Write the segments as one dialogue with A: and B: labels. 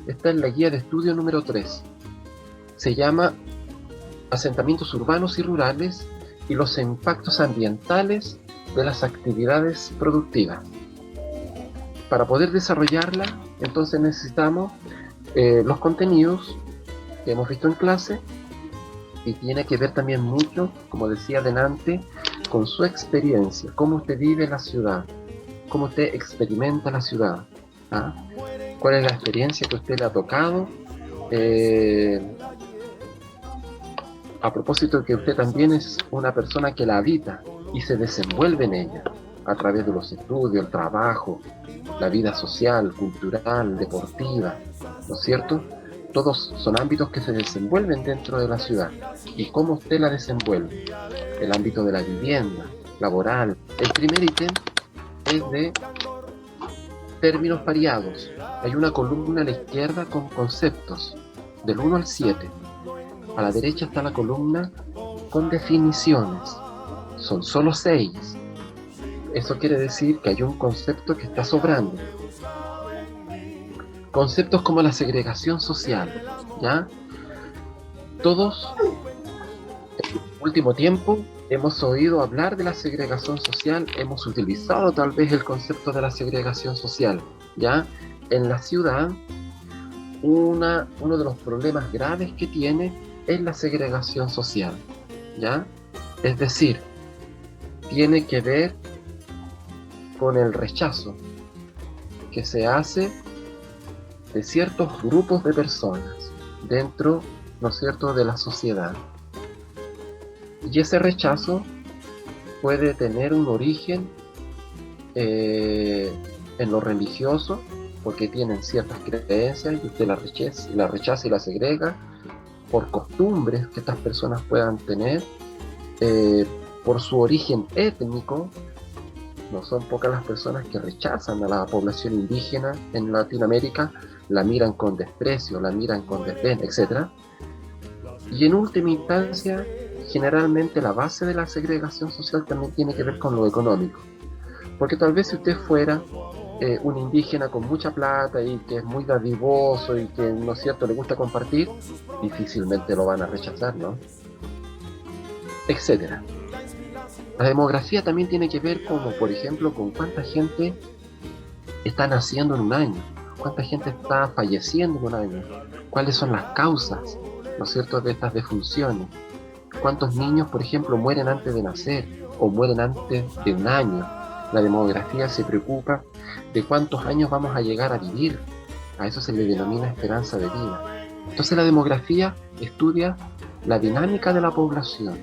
A: está en la guía de estudio número 3. Se llama Asentamientos urbanos y rurales y los impactos ambientales de las actividades productivas. Para poder desarrollarla, entonces necesitamos los contenidos que hemos visto en clase, y tiene que ver también mucho, como decía delante, con su experiencia, cómo usted vive la ciudad, cómo usted experimenta la ciudad, ¿ah? Cuál es la experiencia que a usted le ha tocado, a propósito de que usted también es una persona que la habita y se desenvuelve en ella a través de los estudios, el trabajo, la vida social, cultural, deportiva, ¿no es cierto? Todos son ámbitos que se desenvuelven dentro de la ciudad. ¿Y cómo usted la desenvuelve? El ámbito de la vivienda, laboral. El primer ítem es de términos variados. Hay una columna a la izquierda con conceptos, del 1 al 7. A la derecha está la columna con definiciones. Son solo 6. Eso quiere decir que hay un concepto que está sobrando. Conceptos como la segregación social, ¿ya? Todos, en el último tiempo, hemos oído hablar de la segregación social, hemos utilizado tal vez el concepto de la segregación social, ¿ya? En la ciudad, uno de los problemas graves que tiene es la segregación social, ¿ya? Es decir, tiene que ver con el rechazo que se hace de ciertos grupos de personas dentro, ¿no es cierto?, de la sociedad. Y ese rechazo puede tener un origen en lo religioso, porque tienen ciertas creencias y usted la rechaza y la segrega, por costumbres que estas personas puedan tener, por su origen étnico. No son pocas las personas que rechazan a la población indígena en Latinoamérica, la miran con desprecio, la miran con desdén, etc. Y en última instancia, generalmente la base de la segregación social también tiene que ver con lo económico. Porque tal vez si usted fuera un indígena con mucha plata y que es muy dadivoso y que, ¿no es cierto?, le gusta compartir, difícilmente lo van a rechazar, ¿no? Etcétera. La demografía también tiene que ver como, por ejemplo, con cuánta gente está naciendo en un año, cuánta gente está falleciendo en un año, cuáles son las causas, ¿no es cierto?, de estas defunciones. Cuántos niños, por ejemplo, mueren antes de nacer o mueren antes de un año. La demografía se preocupa de cuántos años vamos a llegar a vivir. A eso se le denomina esperanza de vida. Entonces la demografía estudia la dinámica de la población,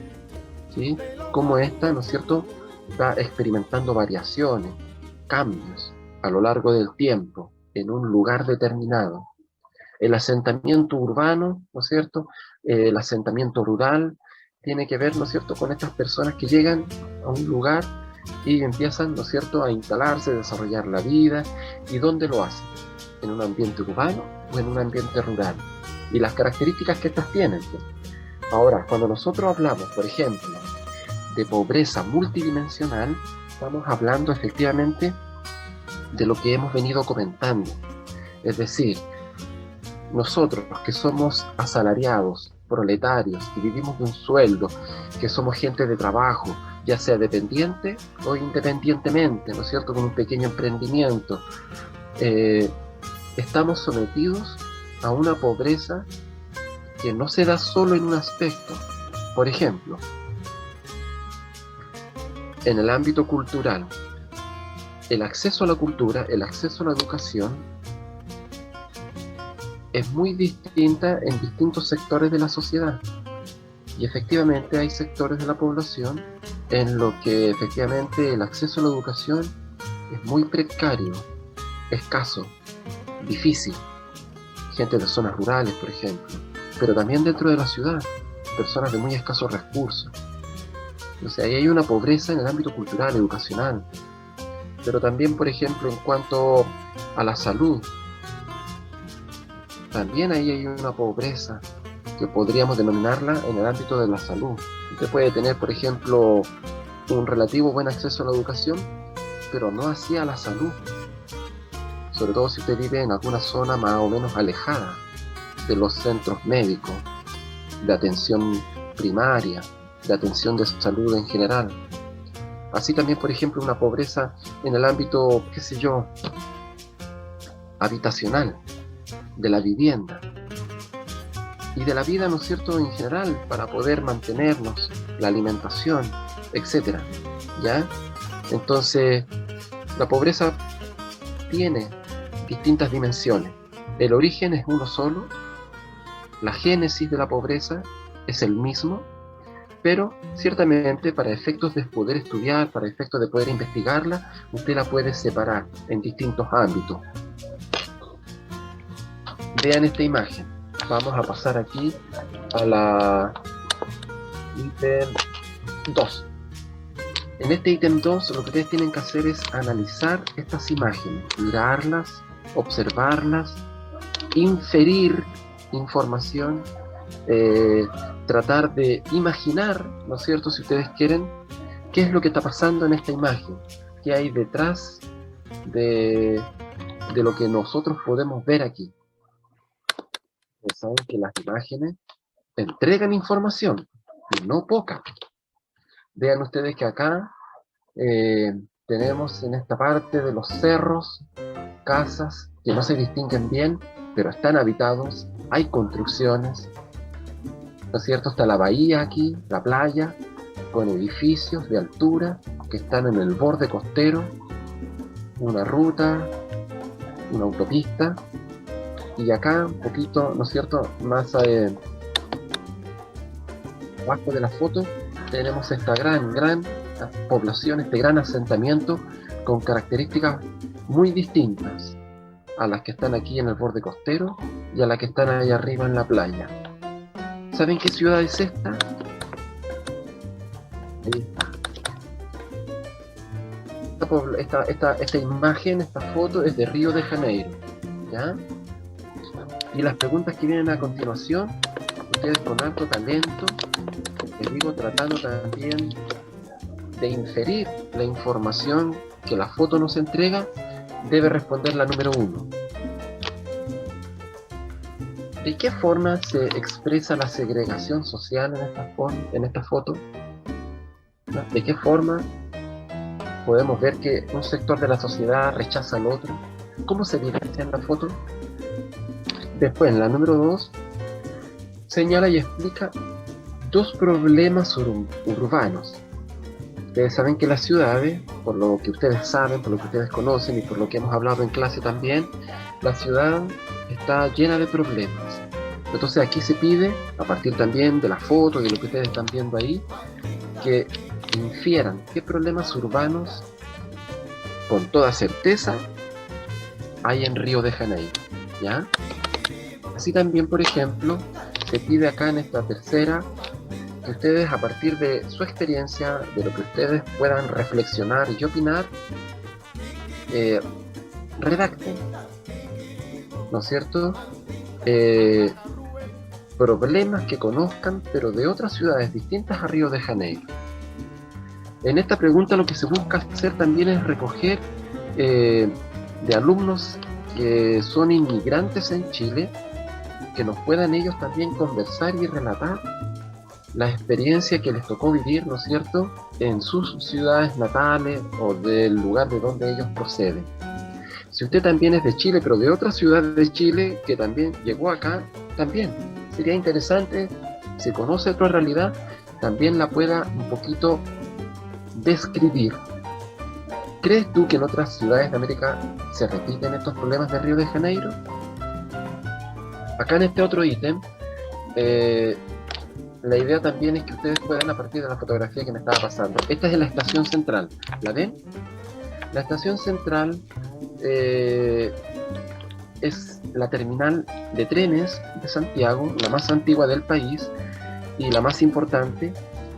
A: ¿sí? Cómo ésta, ¿no es cierto?, va experimentando variaciones, cambios a lo largo del tiempo en un lugar determinado. El asentamiento urbano, ¿no es cierto?, el asentamiento rural, tiene que ver, ¿no es cierto?, con estas personas que llegan a un lugar y empiezan, ¿no es cierto?, a instalarse, a desarrollar la vida. ¿Y dónde lo hacen? ¿En un ambiente urbano o en un ambiente rural? Y las características que estas tienen, pues. Ahora, cuando nosotros hablamos, por ejemplo, de pobreza multidimensional, estamos hablando efectivamente de lo que hemos venido comentando. Es decir, nosotros que somos asalariados, proletarios, que vivimos de un sueldo, que somos gente de trabajo, ya sea dependiente o independientemente, ¿no es cierto?, con un pequeño emprendimiento, estamos sometidos a una pobreza que no se da solo en un aspecto. Por ejemplo, en el ámbito cultural, el acceso a la cultura, el acceso a la educación es muy distinta en distintos sectores de la sociedad. Y efectivamente hay sectores de la población en los que efectivamente el acceso a la educación es muy precario, escaso, difícil. Gente de zonas rurales, por ejemplo, pero también dentro de la ciudad, personas de muy escasos recursos. O sea, ahí hay una pobreza en el ámbito cultural, educacional, pero también, por ejemplo, en cuanto a la salud, también ahí hay una pobreza que podríamos denominarla en el ámbito de la salud. Usted puede tener, por ejemplo, un relativo buen acceso a la educación, pero no hacia la salud. sobre todo si usted vive en alguna zona más o menos alejada de los centros médicos, de atención primaria, de atención de salud en general. Así también, por ejemplo, una pobreza en el ámbito, qué sé yo, habitacional, de la vivienda y de la vida, ¿no es cierto?, en general, para poder mantenernos, la alimentación, etcétera, ¿ya? Entonces, la pobreza tiene distintas dimensiones. El origen es uno solo, la génesis de la pobreza es el mismo, pero ciertamente para efectos de poder estudiar, para efectos de poder investigarla, usted la puede separar en distintos ámbitos. Vean esta imagen. Vamos a pasar aquí a la ítem 2. En este ítem 2 lo que ustedes tienen que hacer es analizar estas imágenes, mirarlas, observarlas, inferir información, tratar de imaginar, ¿no es cierto?, si ustedes quieren, qué es lo que está pasando en esta imagen, qué hay detrás de lo que nosotros podemos ver aquí. Ustedes saben que las imágenes entregan información, y no poca. Vean ustedes que acá tenemos en esta parte de los cerros casas que no se distinguen bien, pero están habitados, hay construcciones, ¿no es cierto? Está la bahía aquí, la playa, con edificios de altura que están en el borde costero, una ruta, una autopista, y acá un poquito, ¿no es cierto?, más abajo de la foto tenemos esta gran población, este gran asentamiento con características muy distintas a las que están aquí en el borde costero y a las que están ahí arriba en la playa. ¿Saben qué ciudad es esta? Ahí está. Esta imagen, esta foto es de Río de Janeiro, ¿ya? Y las preguntas que vienen a continuación, ustedes con alto talento, les digo, tratando también de inferir la información que la foto nos entrega, debe responder la número 1. ¿De qué forma se expresa la segregación social en esta foto? ¿De qué forma podemos ver que un sector de la sociedad rechaza al otro? ¿Cómo se evidencia en la foto? Después, en la número 2, señala y explica 2 problemas urbanos. Ustedes saben que las ciudades, por lo que ustedes saben, por lo que ustedes conocen y por lo que hemos hablado en clase también, la ciudad está llena de problemas. Entonces aquí se pide, a partir también de la foto y de lo que ustedes están viendo ahí, que infieran qué problemas urbanos con toda certeza hay en Río de Janeiro, ¿ya? Así también, por ejemplo, se pide acá en esta tercera que ustedes, a partir de su experiencia, de lo que ustedes puedan reflexionar y opinar, redacten, ¿no es cierto?, problemas que conozcan, pero de otras ciudades distintas a Río de Janeiro. En esta pregunta lo que se busca hacer también es recoger de alumnos que son inmigrantes en Chile, que nos puedan ellos también conversar y relatar la experiencia que les tocó vivir, ¿no es cierto?, en sus ciudades natales o del lugar de donde ellos proceden. Si usted también es de Chile, pero de otra ciudad de Chile que también llegó acá, también sería interesante, si conoce otra realidad, también la pueda un poquito describir. ¿Crees tú que en otras ciudades de América se repiten estos problemas de Río de Janeiro? Acá en este otro ítem, la idea también es que ustedes puedan, a partir de la fotografía que me estaba pasando, esta es en la estación central, ¿la ven? La estación central es la terminal de trenes de Santiago, la más antigua del país y la más importante,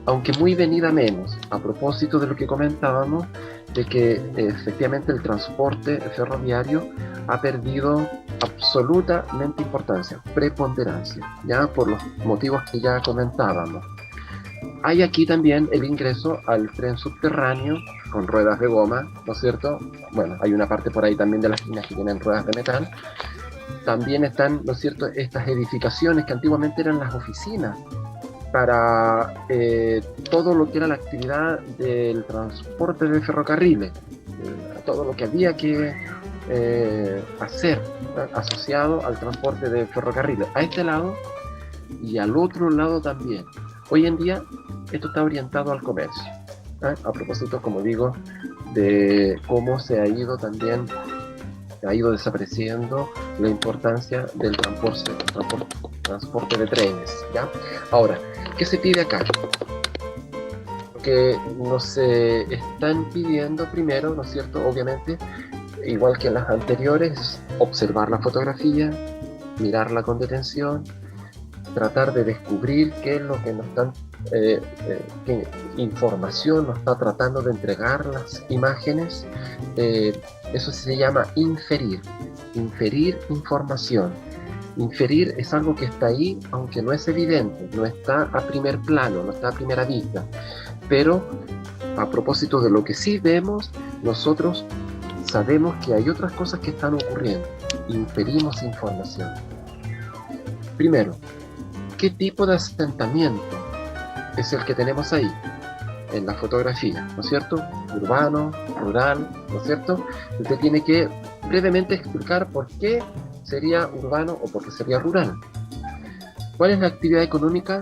A: aunque muy venida menos, a propósito de lo que comentábamos, de que efectivamente el transporte ferroviario ha perdido absolutamente importancia, preponderancia, ya por los motivos que ya comentábamos. Hay aquí también el ingreso al tren subterráneo con ruedas de goma, ¿no es cierto? Bueno, hay una parte por ahí también de las líneas que tienen ruedas de metal. También están, ¿no es cierto?, estas edificaciones que antiguamente eran las oficinas para todo lo que era la actividad del transporte de ferrocarriles, todo lo que había que hacer, ¿no?, asociado al transporte de ferrocarriles, a este lado y al otro lado también. Hoy en día esto está orientado al comercio, ¿eh? A propósito, como digo, de cómo se ha ido también, ha ido desapareciendo la importancia del transporte de trenes, ¿ya? Ahora, ¿qué se pide acá? Que nos están pidiendo primero, ¿no es cierto?, obviamente, igual que en las anteriores, observar la fotografía, mirarla con detención, tratar de descubrir qué es lo que nos están, qué información nos está tratando de entregar las imágenes. Eso se llama inferir información. Inferir es algo que está ahí, aunque no es evidente, no está a primer plano, no está a primera vista. Pero a propósito de lo que sí vemos, nosotros sabemos que hay otras cosas que están ocurriendo. Inferimos información. Primero, ¿qué tipo de asentamiento es el que tenemos ahí en la fotografía? ¿No es cierto? Urbano, rural, ¿no es cierto? Usted tiene que brevemente explicar por qué sería urbano o por qué sería rural. ¿Cuál es la actividad económica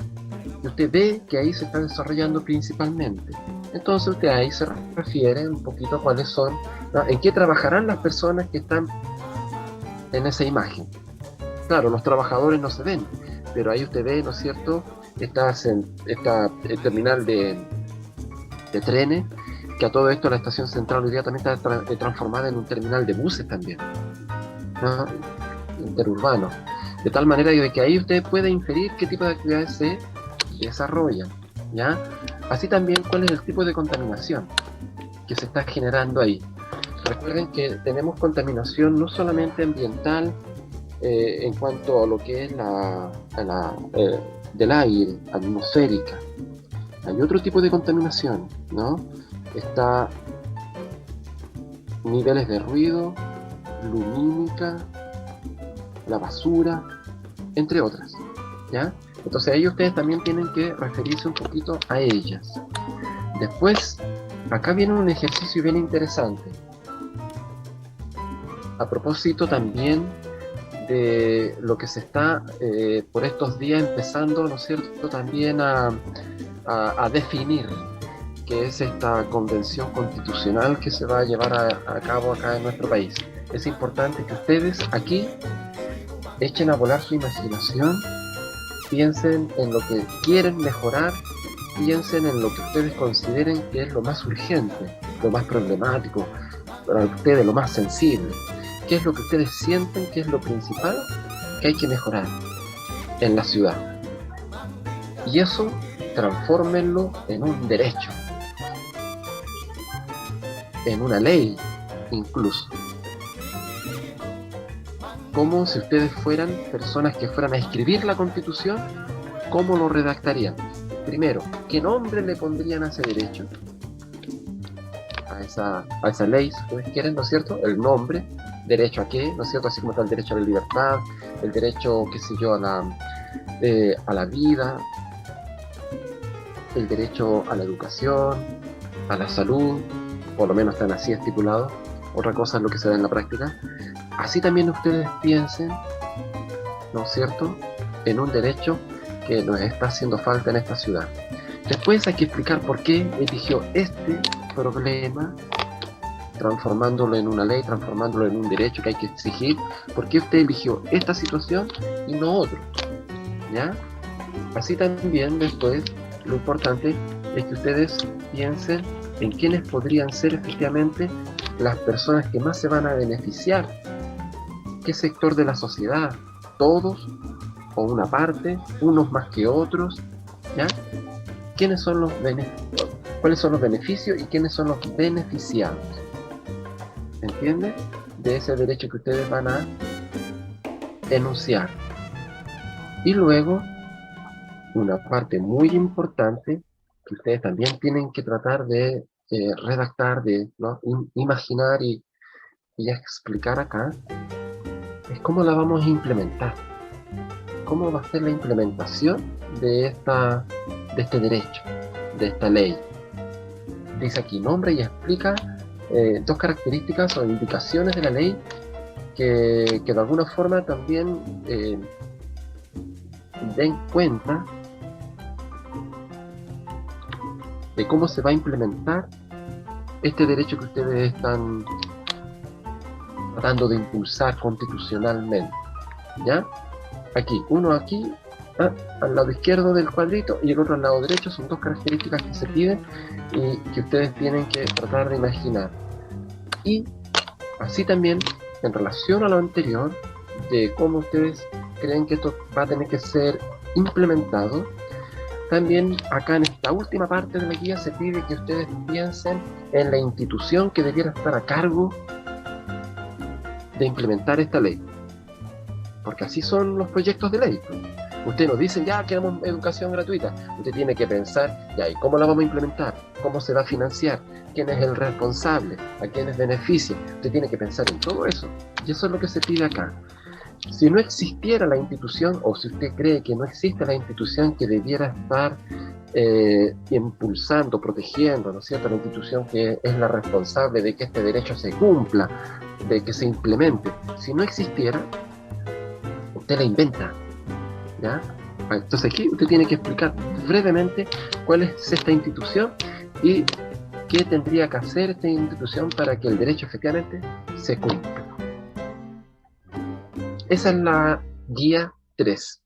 A: que usted ve que ahí se está desarrollando principalmente? Entonces usted ahí se refiere un poquito a cuáles son, ¿no?, en qué trabajarán las personas que están en esa imagen. Claro, los trabajadores no se ven, pero ahí usted ve, ¿no es cierto?, esta terminal de trenes, que a todo esto la estación central hoy día también está transformada en un terminal de buses también, ¿no?, interurbano. De tal manera de que ahí usted puede inferir qué tipo de actividades se desarrollan, ¿ya? Así también cuál es el tipo de contaminación que se está generando ahí. Recuerden que tenemos contaminación no solamente ambiental, en cuanto a lo que es del aire, atmosférica. Hay otro tipo de contaminación, ¿no? Está niveles de ruido, lumínica, la basura, entre otras, ¿ya? Entonces ahí ustedes también tienen que referirse un poquito a ellas. Después, acá viene un ejercicio bien interesante. A propósito también de lo que se está por estos días empezando, ¿no es cierto?, también a definir, que es esta convención constitucional que se va a llevar a cabo acá en nuestro país. Es importante que ustedes aquí echen a volar su imaginación, piensen en lo que quieren mejorar, piensen en lo que ustedes consideren que es lo más urgente, lo más problemático, para ustedes lo más sensible. ¿Qué es lo que ustedes sienten que es lo principal que hay que mejorar en la ciudad? Y eso transfórmenlo en un derecho, en una ley incluso. Como si ustedes fueran personas que fueran a escribir la Constitución, ¿cómo lo redactarían? Primero, ¿qué nombre le pondrían a ese derecho? A esa ley, si ustedes quieren, ¿no es cierto? El nombre, derecho a qué, ¿no es cierto? Así como está el derecho a la libertad, el derecho, qué sé yo, a la vida, el derecho a la educación, a la salud, por lo menos están así estipulados. Otra cosa es lo que se da en la práctica. Así también ustedes piensen, ¿no es cierto?, en un derecho que nos está haciendo falta en esta ciudad. Después hay que explicar por qué eligió este problema, transformándolo en una ley, transformándolo en un derecho que hay que exigir. ¿Por qué usted eligió esta situación y no otro? ¿Ya? Así también después lo importante es que ustedes piensen en quiénes podrían ser efectivamente las personas que más se van a beneficiar. ¿Qué sector de la sociedad? ¿Todos o una parte? ¿Unos más que otros? ¿Ya? ¿Quiénes son los beneficios? ¿Cuáles son los beneficios y quiénes son los beneficiados? ¿Entiende? De ese derecho que ustedes van a enunciar. Y luego, una parte muy importante que ustedes también tienen que tratar de redactar, de, ¿no?, imaginar y explicar acá, es cómo la vamos a implementar. ¿Cómo va a ser la implementación de este derecho, de esta ley? Dice aquí, nombra y explica dos características o indicaciones de la ley que de alguna forma también den cuenta de cómo se va a implementar este derecho que ustedes están tratando de impulsar constitucionalmente, ¿ya? Aquí, uno aquí, al lado izquierdo del cuadrito, y el otro al lado derecho, son dos características que se piden y que ustedes tienen que tratar de imaginar. Y así también, en relación a lo anterior, de cómo ustedes creen que esto va a tener que ser implementado, también acá en esta última parte de la guía se pide que ustedes piensen en la institución que debiera estar a cargo de implementar esta ley. Porque así son los proyectos de ley. Usted nos dice, ya queremos educación gratuita. Usted tiene que pensar, ya, ¿y cómo la vamos a implementar? ¿Cómo se va a financiar? ¿Quién es el responsable? ¿A quiénes beneficia? Usted tiene que pensar en todo eso. Y eso es lo que se pide acá. Si no existiera la institución, o si usted cree que no existe la institución que debiera estar impulsando, protegiendo, ¿no es cierto?, la institución que es la responsable de que este derecho se cumpla, de que se implemente. Si no existiera, usted la inventa, ¿ya? Entonces aquí usted tiene que explicar brevemente cuál es esta institución y qué tendría que hacer esta institución para que el derecho efectivamente se cumpla. Esa es la guía 3.